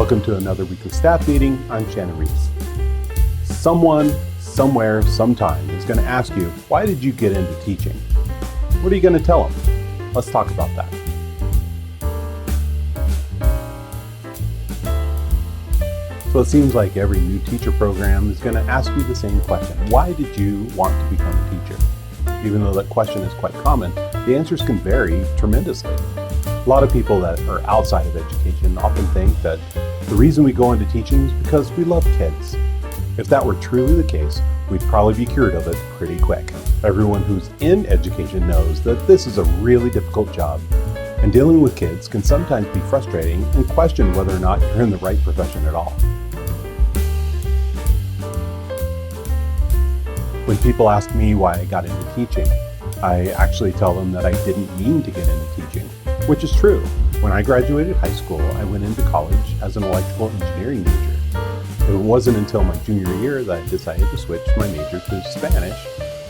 Welcome to another weekly staff meeting. I'm Shannon Reese. Someone, somewhere, sometime is going to ask you, why did you get into teaching? What are you going to tell them? Let's talk about that. So it seems like every new teacher program is going to ask you the same question. Why did you want to become a teacher? Even though that question is quite common, the answers can vary tremendously. A lot of people that are outside of education often think that the reason we go into teaching is because we love kids. If that were truly the case, we'd probably be cured of it pretty quick. Everyone who's in education knows that this is a really difficult job, and dealing with kids can sometimes be frustrating and question whether or not you're in the right profession at all. When people ask me why I got into teaching, I actually tell them that I didn't mean to get into teaching, which is true. When I graduated high school, I went into college as an electrical engineering major. It wasn't until my junior year that I decided to switch my major to Spanish,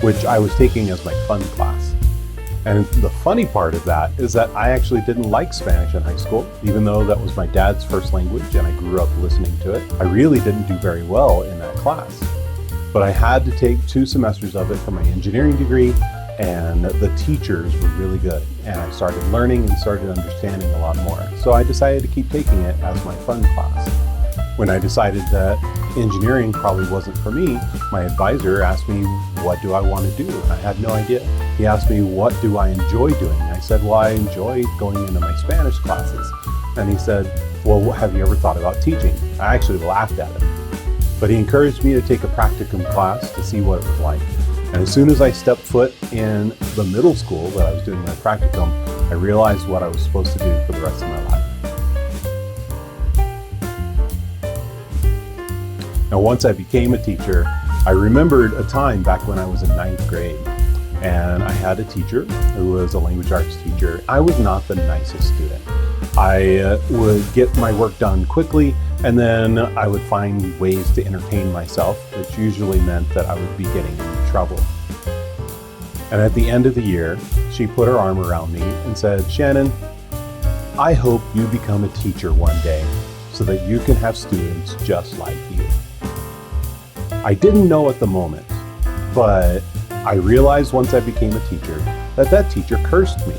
which I was taking as my fun class. And the funny part of that is that I actually didn't like Spanish in high school, even though that was my dad's first language and I grew up listening to it. I really didn't do very well in that class. But I had to take 2 semesters of it for my engineering degree, and the teachers were really good. And I started learning and started understanding a lot more. So I decided to keep taking it as my fun class. When I decided that engineering probably wasn't for me, my advisor asked me, what do I want to do? And I had no idea. He asked me, what do I enjoy doing? I said, well, I enjoy going into my Spanish classes. And he said, well, have you ever thought about teaching? I actually laughed at him. But he encouraged me to take a practicum class to see what it was like. And as soon as I stepped foot in the middle school that I was doing my practicum, I realized what I was supposed to do for the rest of my life. Now, once I became a teacher, I remembered a time back when I was in 9th grade. And I had a teacher who was a language arts teacher. I was not the nicest student. I would get my work done quickly, and then I would find ways to entertain myself, which usually meant that I would be getting into trouble. And at the end of the year, she put her arm around me and said, Shannon, I hope you become a teacher one day so that you can have students just like you. I didn't know at the moment, but I realized once I became a teacher that teacher cursed me.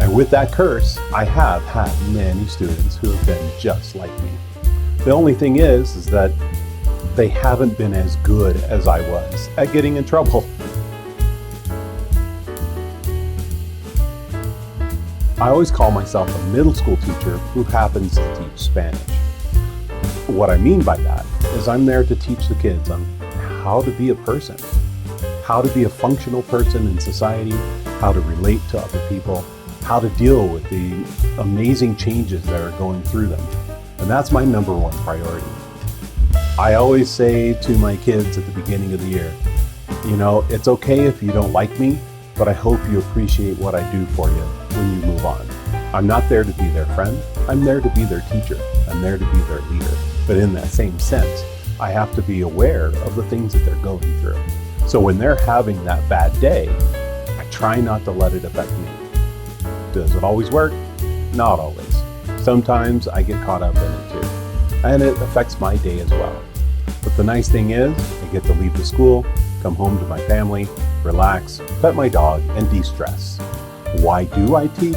And with that curse, I have had many students who have been just like me. The only thing is that they haven't been as good as I was at getting in trouble. I always call myself a middle school teacher who happens to teach Spanish. What I mean by that is I'm there to teach the kids on how to be a person, how to be a functional person in society, how to relate to other people, how to deal with the amazing changes that are going through them. And that's my number one priority. I always say to my kids at the beginning of the year, you know, it's okay if you don't like me, but I hope you appreciate what I do for you when you move on. I'm not there to be their friend. I'm there to be their teacher. I'm there to be their leader. But in that same sense, I have to be aware of the things that they're going through. So when they're having that bad day, I try not to let it affect me. Does it always work? Not always. Sometimes I get caught up in it too. And it affects my day as well. But the nice thing is, I get to leave the school, come home to my family, relax, pet my dog, and de-stress. Why do I teach?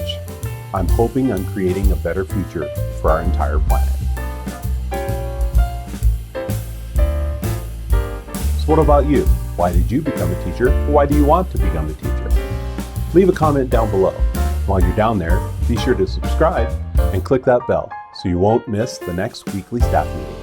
I'm hoping I'm creating a better future for our entire planet. So what about you? Why did you become a teacher? Why do you want to become a teacher? Leave a comment down below. While you're down there, be sure to subscribe and click that bell so you won't miss the next weekly staff meeting.